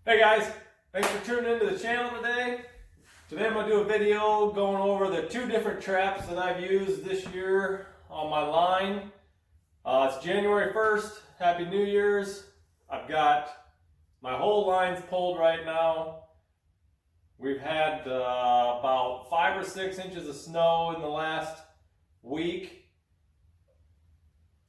Hey guys, thanks for tuning into the channel today. Today I'm going to do a video going over the two different traps that I've used this year on my line. It's January 1st, Happy New Year's. I've got my whole lines pulled right now. We've had about 5 or 6 inches of snow in the last week.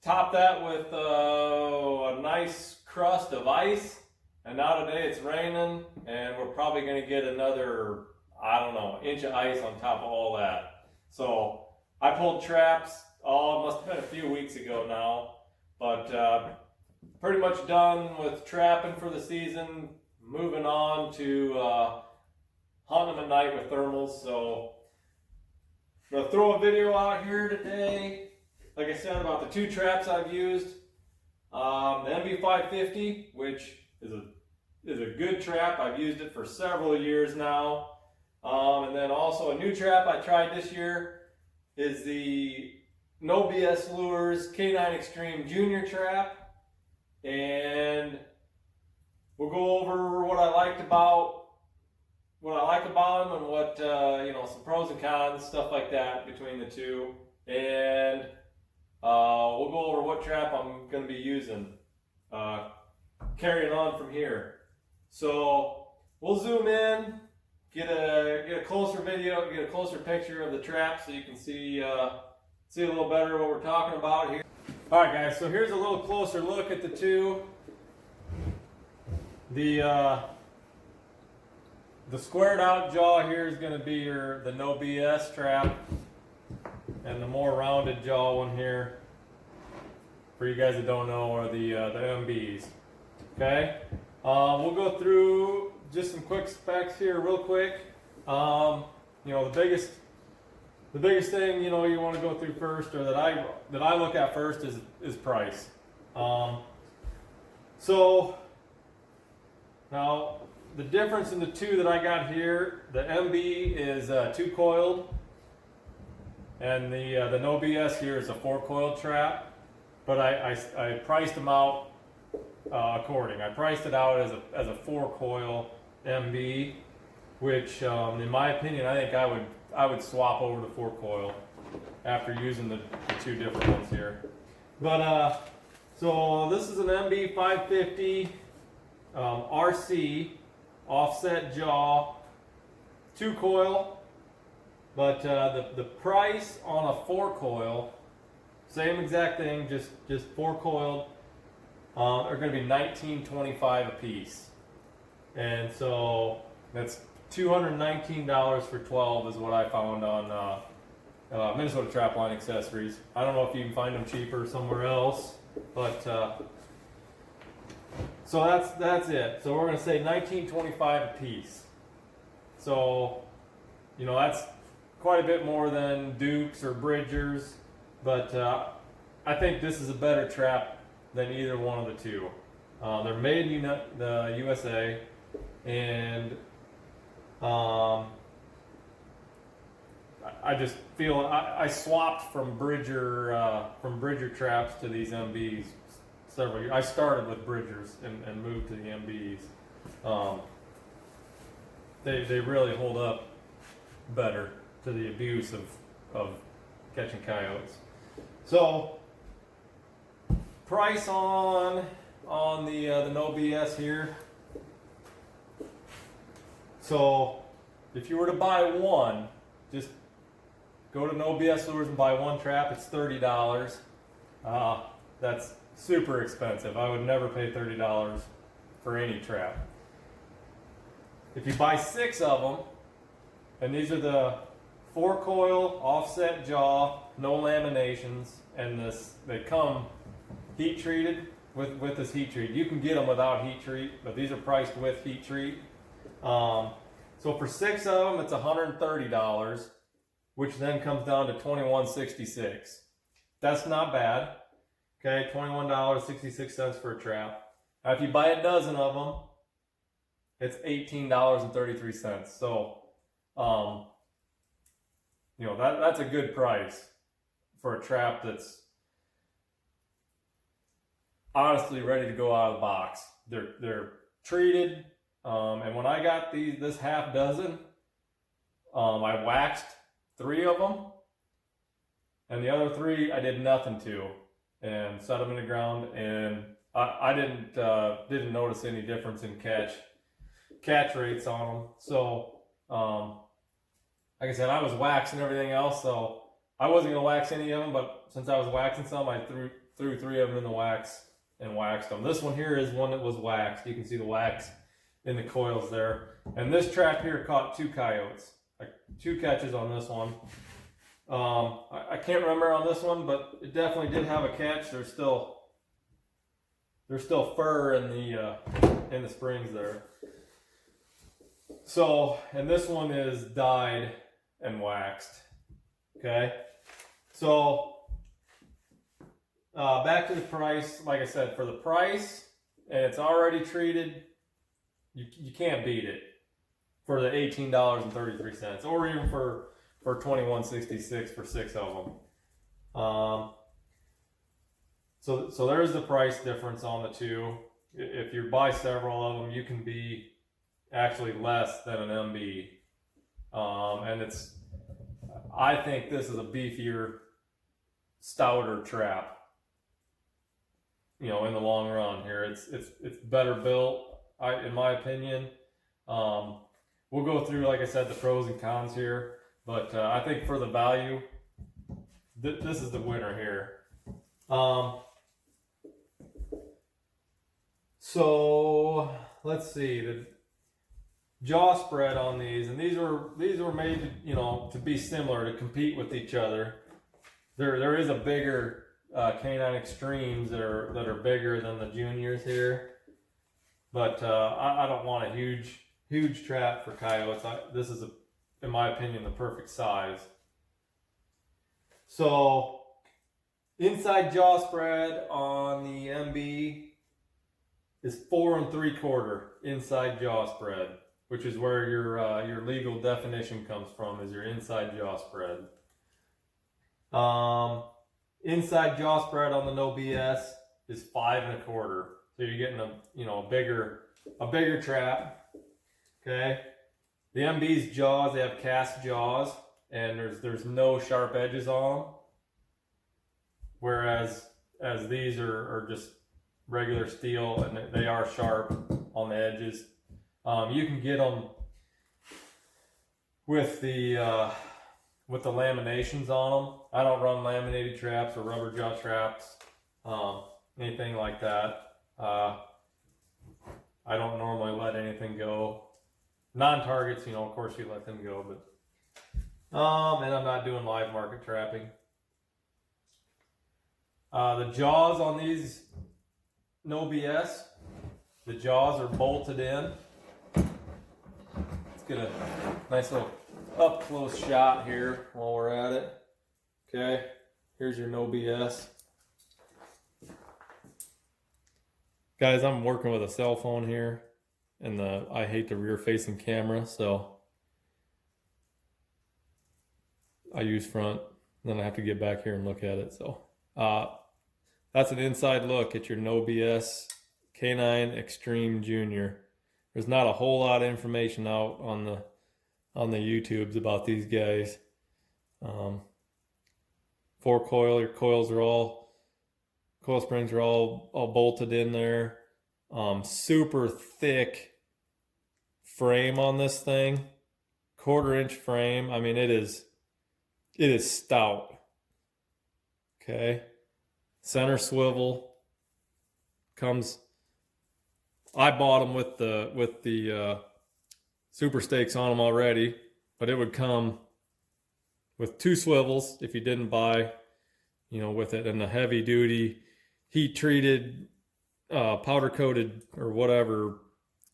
Top that with a nice crust of ice. And now today it's raining, and we're probably going to get another, I don't know, inch of ice on top of all that. So I pulled traps, it must have been a few weeks ago now, but pretty much done with trapping for the season. Moving on to hunting them at night with thermals. So I'm going to throw a video out here today, like I said, about the two traps I've used. The MB550, which is a good trap. I've used it for several years now. And then also a new trap I tried this year is the No BS Lures K-9 Extreme Junior trap. And we'll go over what I like about them and what some pros and cons, stuff like that between the two. And we'll go over what trap I'm going to be using. Carrying on from here. So we'll zoom in, get a closer video, get a closer picture of the trap so you can see a little better what we're talking about here. All right, guys. So here's a little closer look at the two. The squared out jaw here is going to be the No BS trap, and the more rounded jaw one here, for you guys that don't know, are the MBs. Okay, we'll go through just some quick specs here real quick. The biggest thing you want to go through first, or that I look at first, is price. So now the difference in the two that I got here, the MB is 2 coiled, and the No BS here is a 4 coiled trap. But I priced them out according. I priced it out as a 4 coil MB, which in my opinion, I think I would swap over to 4 coil after using the two different ones here. But so this is an MB 550 RC offset jaw 2 coil, but the price on a 4 coil, same exact thing, just 4 coiled, are going to be $19.25 a piece, and so that's $219 for 12 is what I found on Minnesota Trapline Accessories. I don't know if you can find them cheaper somewhere else, but so that's it. So we're going to say $19.25 a piece. So that's quite a bit more than Dukes or Bridgers. But I think this is a better trap than either one of the two. They're made in the USA, and I just feel I swapped from Bridger traps to these MBs several years. I started with Bridgers and moved to the MBs. They really hold up better to the abuse of catching coyotes. So price on the No BS here. So if you were to buy one, just go to No BS Lures and buy one trap. It's $30. That's super expensive. I would never pay $30 for any trap. If you buy 6 of them, and these are the 4 coil offset jaw, no laminations, and they come heat treated with this heat treat. You can get them without heat treat, but these are priced with heat treat. So for 6 of them, it's $130, which then comes down to $21.66. That's not bad. Okay, $21.66 for a trap. Now, if you buy a dozen of them, it's $18.33. So, that's a good price for a trap that's honestly ready to go out of the box. They're treated, And when I got this half dozen, I waxed 3 of them, and the other 3 I did nothing to, and set them in the ground, and I didn't notice any difference in catch rates on them. So like I said, I was waxing everything else, so I wasn't gonna wax any of them, but since I was waxing some, I threw 3 of them in the wax and waxed them. This one here is one that was waxed. You can see the wax in the coils there. And this trap here caught 2 coyotes. 2 catches on this one. I can't remember on this one, but it definitely did have a catch. There's still fur in the springs there. So, and this one is dyed and waxed. Okay, so back to the price. Like I said, for the price, and it's already treated, you can't beat it for the $18.33, or even for $21.66 for 6 of them. So there's the price difference on the 2. If you buy several of them, you can be actually less than an MB, and I think this is a beefier, stouter trap. In the long run here, it's better built, in my opinion. We'll go through, like I said, the pros and cons here, but I think for the value, this is the winner here. So let's see, the jaw spread on these, and these were made, to be similar, to compete with each other. There is a bigger K-9 Extremes that are bigger than the juniors here, but I don't want a huge trap for coyotes. This is, in my opinion, the perfect size. So inside jaw spread on the MB is 4 3/4 inside jaw spread, which is where your legal definition comes from, is your inside jaw spread. Inside jaw spread on the No BS is 5 1/4. So you're getting a bigger trap. Okay. The MB's jaws, they have cast jaws, and there's no sharp edges on them. Whereas these are just regular steel, and they are sharp on the edges. You can get them with the laminations on them. I don't run laminated traps or rubber jaw traps, anything like that. I don't normally let anything go. Non-targets, of course you let them go, but and I'm not doing live market trapping. The jaws on these No BS, the jaws are bolted in. Let's get a nice little up close shot here while we're at it. Okay, here's your No BS. Guys, I'm working with a cell phone here, and I hate the rear facing camera, so I use front, then I have to get back here and look at it. So that's an inside look at your No BS K-9 Extreme Junior. There's not a whole lot of information out on the YouTubes about these guys. 4 coil, your coil springs are all bolted in there. Super thick frame on this thing, 1/4 inch frame. I mean, it is stout. Okay, center swivel comes. I bought them with the super stakes on them already, but it would come with 2 swivels if you didn't buy, with it, and the heavy duty heat treated, powder coated or whatever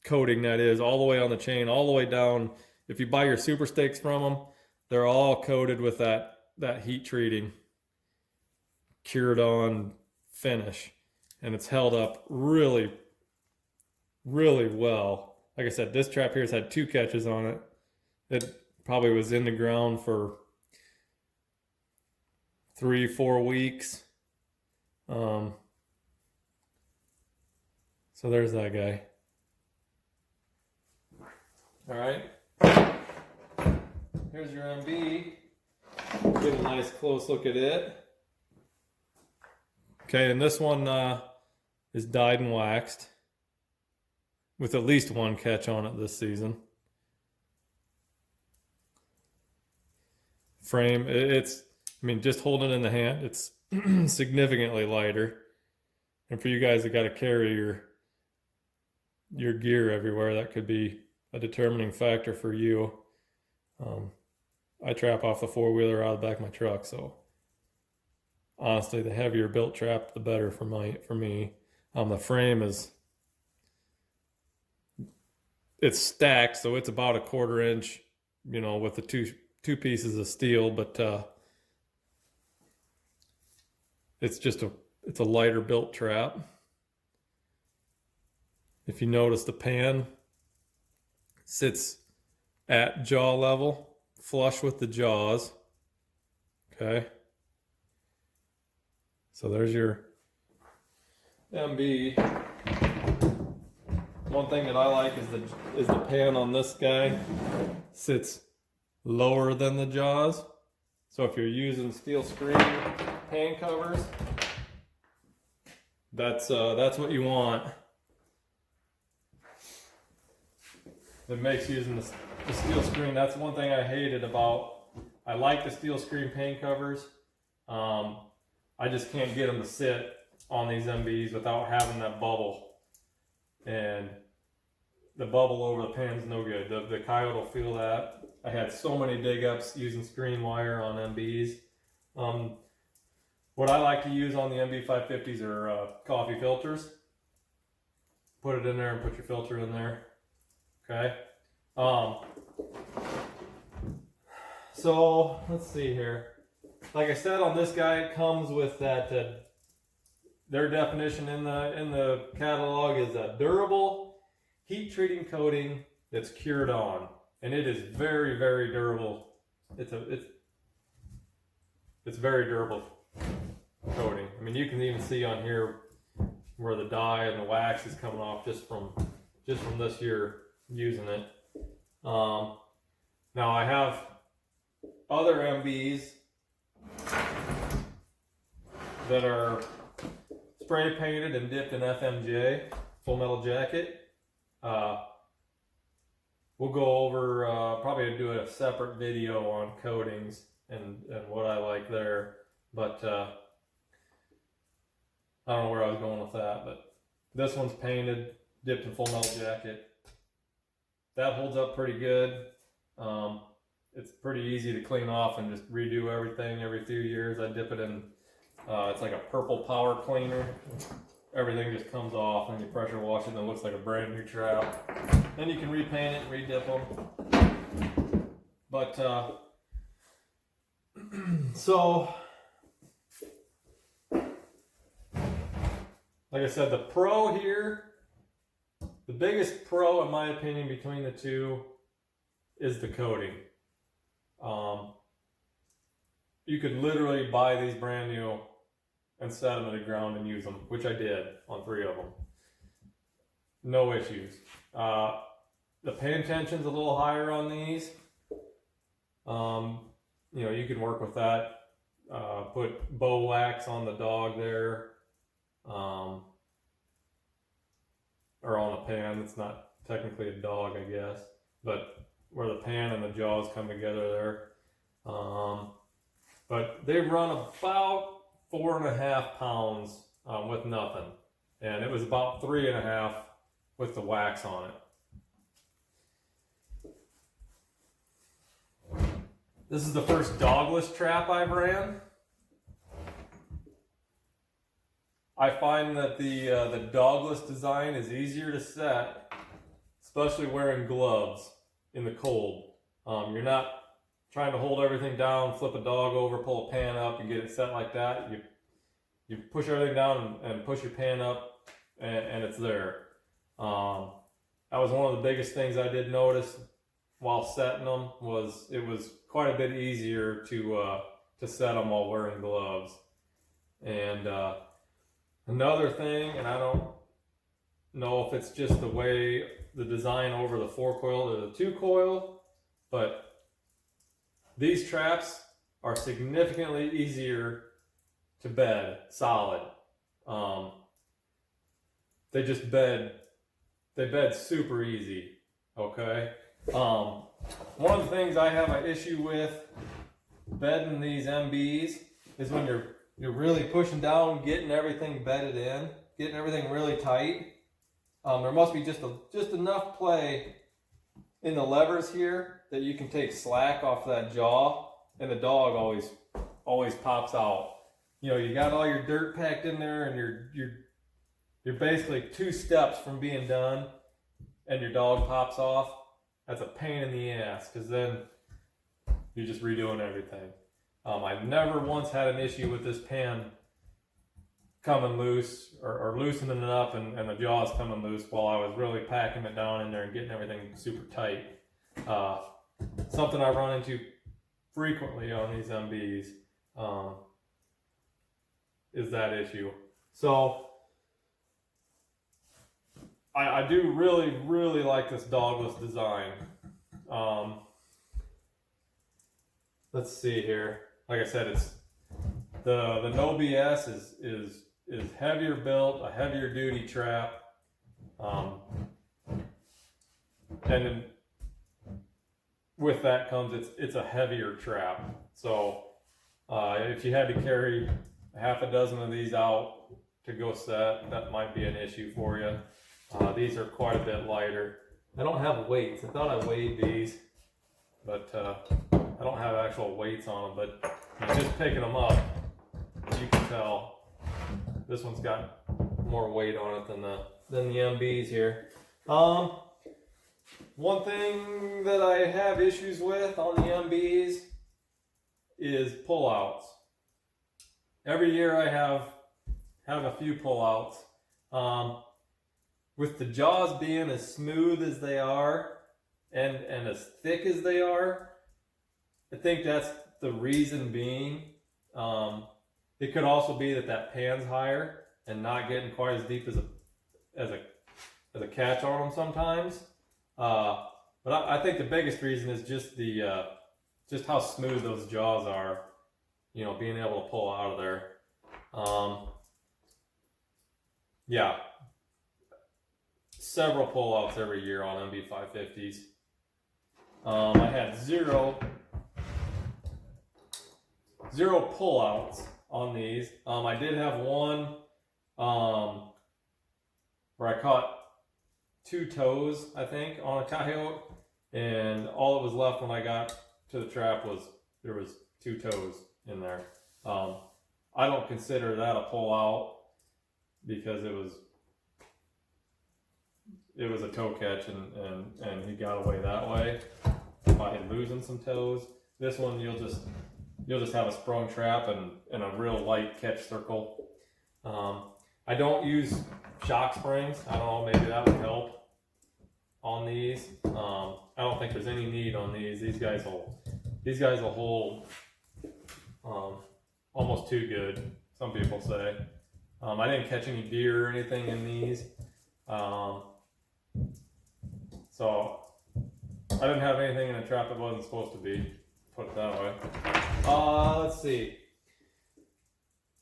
coating that is, all the way on the chain, all the way down. If you buy your super stakes from them, they're all coated with that heat treating, cured on finish, and it's held up really, really well. Like I said, this trap here has had 2 catches on it. It probably was in the ground for 3-4 weeks. So there's that guy. All right. Here's your MB. Get a nice close look at it. Okay, and this one is dyed and waxed with at least one catch on it this season. Frame, it's, I mean, just holding it in the hand, it's significantly lighter. And for you guys that got to carry your gear everywhere, that could be a determining factor for you. I trap off the four-wheeler out of the back of my truck, so honestly, the heavier built trap, the better for me. The frame is, it's stacked, so it's about a 1/4 inch, you know, with the two pieces of steel, but it's a lighter built trap. If you notice, the pan sits at jaw level, flush with the jaws. Okay. So there's your MB. One thing that I like is the pan on this guy sits lower than the jaws. So if you're using steel screen pan covers, that's what you want. It makes using the steel screen, that's one thing I hated about, I like the steel screen paint covers. I just can't get them to sit on these MBs without having that bubble. And the bubble over the pan's no good. The Coyote will feel that. I had so many dig ups using screen wire on MBs. What I like to use on the MB 550s are coffee filters. Put it in there and put your filter in there. Okay. So let's see here. Like I said, on this guy, it comes with that. Their definition in the catalog is a durable heat treating coating that's cured on, and it is very, very durable. It's very durable coating. I mean, you can even see on here where the dye and the wax is coming off just from this year using it. Now I have other MBs that are spray painted and dipped in FMJ, full metal jacket. We'll go over, probably do a separate video on coatings and what I like there, but I don't know where I was going with that, but this one's painted, dipped in full metal jacket. That holds up pretty good. It's pretty easy to clean off and just redo everything every few years. I dip it in, it's like a purple power cleaner. Everything just comes off and you pressure wash it and it looks like a brand new trap. Then you can repaint it, redip them. But, so, like I said, the pro here, the biggest pro in my opinion between the two is the coating. You could literally buy these brand new and set them to the ground and use them, which I did on 3 of them. No issues. The pan tension's a little higher on these. You know, you can work with that. Put bow wax on the dog there, or on the pan. It's not technically a dog, I guess, but where the pan and the jaws come together there. But they run about 4.5 pounds with nothing, and it was about 3.5 with the wax on it. This is the first dogless trap I've ran. I find that the dogless design is easier to set, especially wearing gloves in the cold. You're not trying to hold everything down, flip a dog over, pull a pan up, and get it set like that. You push everything down and push your pan up, and it's there. That was one of the biggest things I did notice while setting them. It was quite a bit easier to set them while wearing gloves. And another thing, and I don't know if it's just the way the design over the 4 coil or the 2 coil, but these traps are significantly easier to bed solid. They just bed super easy. Okay. One of the things I have an issue with bedding these MBs is when you're really pushing down, getting everything bedded in, getting everything really tight. There must be just enough play in the levers here that you can take slack off that jaw, and the dog always pops out. You know, you got all your dirt packed in there, and you're basically 2 steps from being done, and your dog pops off. That's a pain in the ass, because then you're just redoing everything. I've never once had an issue with this pan coming loose or loosening it up and the jaws coming loose while I was really packing it down in there and getting everything super tight. Something I run into frequently on these MBs is that issue. So I do really like this dogless design. Let's see here. Like I said, it's the No BS is heavier built, a heavier duty trap, and then with that comes it's a heavier trap. So if you had to carry half a dozen of these out to go set, that might be an issue for you. These are quite a bit lighter. I don't have weights. I thought I weighed these, but I don't have actual weights on them. But just picking them up, you can tell this one's got more weight on it than the MBs here. One thing that I have issues with on the MBs is pullouts. Every year I have a few pullouts. With the jaws being as smooth as they are and as thick as they are, I think that's the reason being. It could also be that pan's higher and not getting quite as deep as a catch on them sometimes. But I think the biggest reason is just how smooth those jaws are. You know, being able to pull out of there. Yeah. Several pullouts every year on MB550s. I had zero pullouts on these. I did have one where I caught 2 toes, I think, on a coyote, and all that was left when I got to the trap was there was 2 toes in there. I don't consider that a pullout because it was a toe catch and he got away that way by losing some toes. This one you'll just have a sprung trap and a real light catch circle. I don't use shock springs. I don't know, maybe that would help on these. I don't think there's any need on these. These guys will hold almost too good, some people say. I didn't catch any deer or anything in these. So I didn't have anything in a trap that wasn't supposed to be, put it that way. Let's see.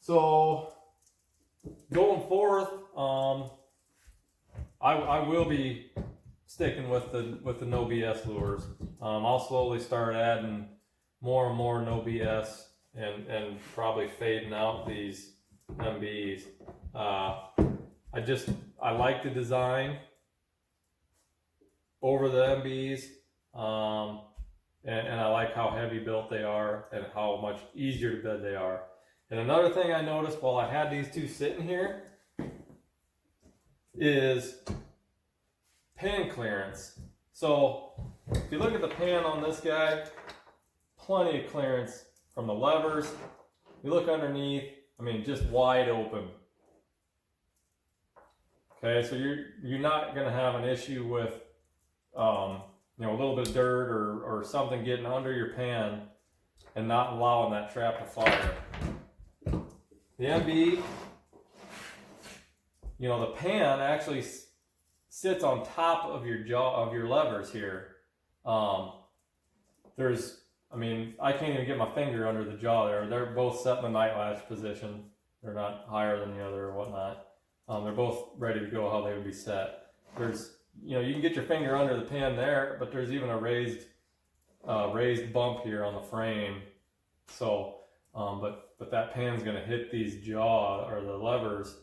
So going forth, I will be sticking with the no BS lures. I'll slowly start adding more and more no BS and probably fading out these MBs. I like the design over the MBs, and I like how heavy built they are and how much easier to bed they are. And another thing I noticed while I had these 2 sitting here is pan clearance. So if you look at the pan on this guy, plenty of clearance from the levers. You look underneath, I mean, just wide open. Okay, so you're not going to have an issue with a little bit of dirt or something getting under your pan and not allowing that trap to fire. The MB, the pan actually sits on top of your jaw, of your levers here. I mean, I can't even get my finger under the jaw there. They're both set in the night latch position. They're not higher than the other or whatnot. They're both ready to go how they would be set. There's, you can get your finger under the pin there, but there's even a raised bump here on the frame. So, but that pin's gonna hit these jaw or the levers.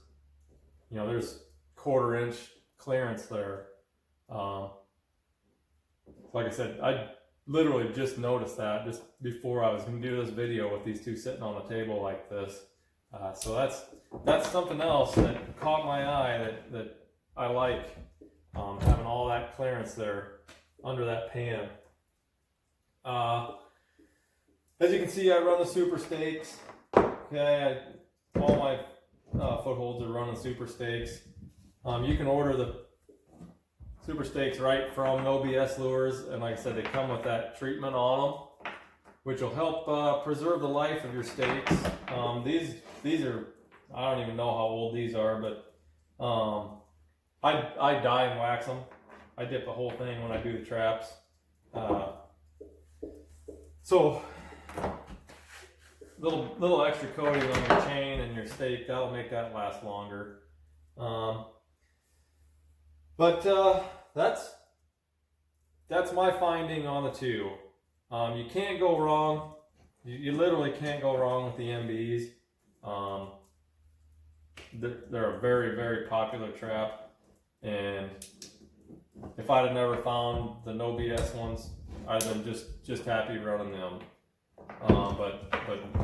There's 1/4 inch clearance there. Like I said, I literally just noticed that just before I was gonna do this video with these two sitting on the table like this. So that's something else that caught my eye that I like, having all that clearance there under that pan. As you can see, I run the super stakes. Okay, all my footholds are running super stakes. You can order the super stakes right from No BS Lures, and like I said, they come with that treatment on them, which will help preserve the life of your stakes. These are, I don't even know how old these are, but I dye and wax them. I dip the whole thing when I do the traps. So little extra coating on your chain and your stake, that'll make that last longer. But that's my finding on the two. You can't go wrong. You literally can't go wrong with the MBs. They're a very, very popular trap, and if I'd have never found the No BS ones, I'd have been just happy running them. But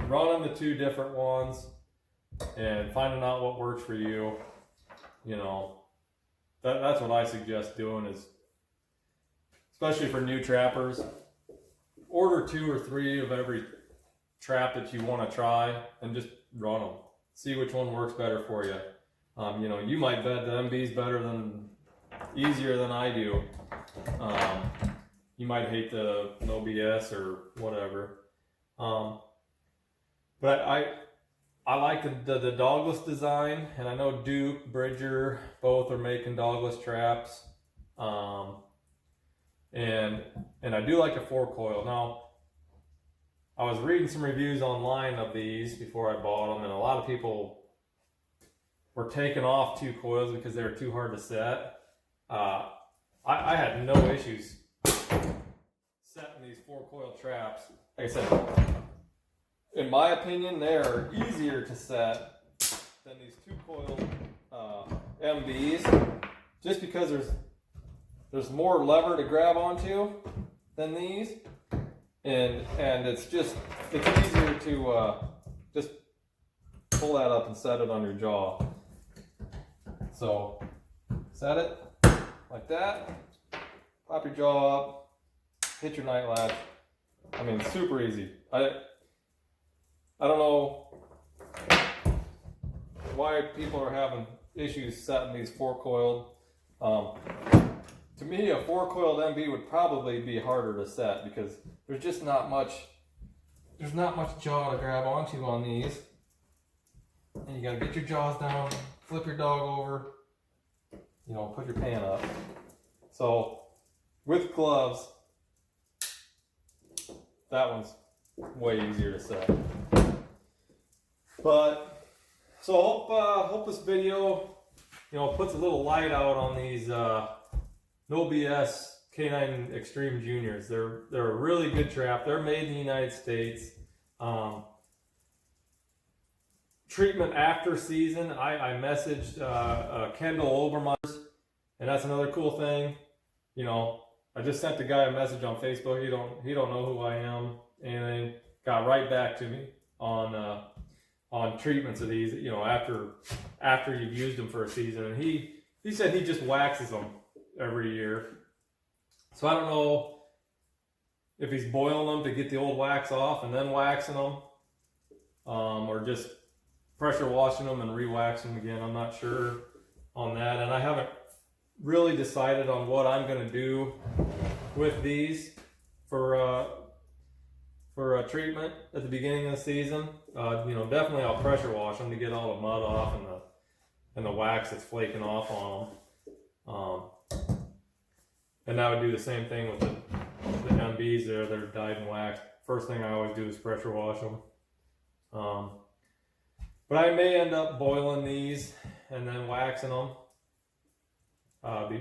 running the two different ones and finding out what works for you, that's what I suggest doing, is especially for new trappers, order 2 or 3 of every trap that you want to try and just run them. See which one works better for you. You might bet the MB's easier than I do. You might hate the No BS or whatever. But I like the dogless design, and I know Duke, Bridger, both are making dogless traps. And I do like the 4 coil. Now, I was reading some reviews online of these before I bought them, and a lot of people were taking off 2 coils because they were too hard to set. I had no issues setting these 4 coil traps. Like I said, in my opinion, they are easier to set than these 2 coil MBs, just because there's more lever to grab onto than these, and it's easier to just pull that up and set it on your jaw. So set it like that, pop your jaw up, hit your night latch. I mean, super easy. I don't know why people are having issues setting these 4-coiled. To me, a 4-coiled MB would probably be harder to set because there's just not much jaw to grab onto on these. And you gotta get your jaws down, flip your dog over, put your pan up. So with gloves, that one's way easier to set. But so hope this video puts a little light out on these No BS K-9 Extreme Juniors. They're a really good trap. They're made in the United States. Treatment after season, I messaged Kendall Obermeyers, and that's another cool thing. I just sent the guy a message on Facebook. He don't know who I am, and got right back to me on treatments of these. After you've used them for a season, and he said he just waxes them every year. So I don't know if he's boiling them to get the old wax off and then waxing them, or just pressure washing them and re-waxing them again. I'm not sure on that, and I haven't really decided on what I'm going to do with these for a treatment at the beginning of the season. Definitely I'll pressure wash them to get all the mud off and the wax that's flaking off on them. And I would do the same thing with the MBs there that are dyed and waxed. First thing I always do is pressure wash them. But I may end up boiling these and then waxing them.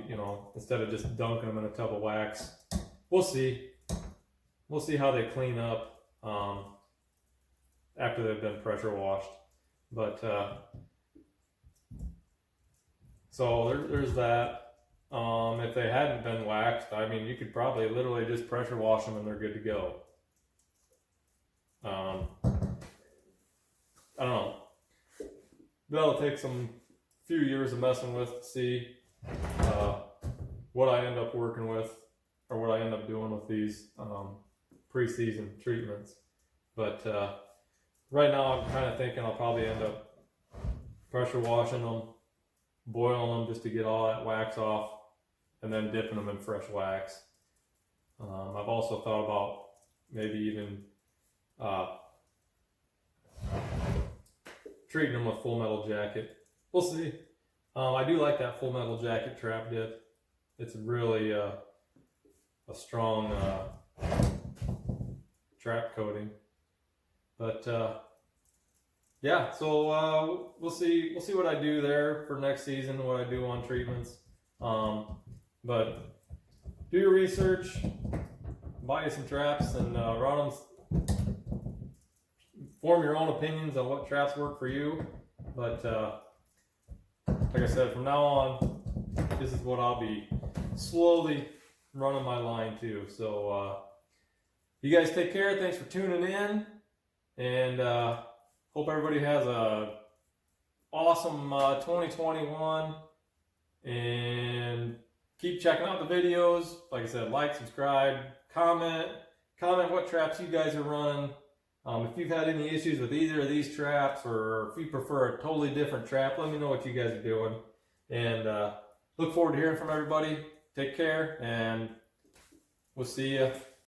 You know, instead of just dunking them in a tub of wax. We'll see. We'll see how they clean up after they've been pressure washed. But so there's that. If they hadn't been waxed, I mean, you could probably literally just pressure wash them and they're good to go. I don't know. That'll take some few years of messing with to see what I end up working with, or what I end up doing with these pre-season treatments. But right now I'm kind of thinking I'll probably end up pressure washing them, boiling them just to get all that wax off, and then dipping them in fresh wax. I've also thought about maybe even treating them with Full Metal Jacket. We'll see. I do like that Full Metal Jacket trap dip. It's really a strong trap coating. But yeah, so we'll see what I do there for next season, what I do on treatments. But do your research, buy you some traps, and run them. Form your own opinions on what traps work for you. But like I said, from now on, this is what I'll be slowly running my line to. So you guys take care. Thanks for tuning in, and hope everybody has a awesome 2021. And keep checking out the videos. Like I said, like, subscribe, comment what traps you guys are running. If you've had any issues with either of these traps, or if you prefer a totally different trap, let me know what you guys are doing. And look forward to hearing from everybody. Take care, and we'll see you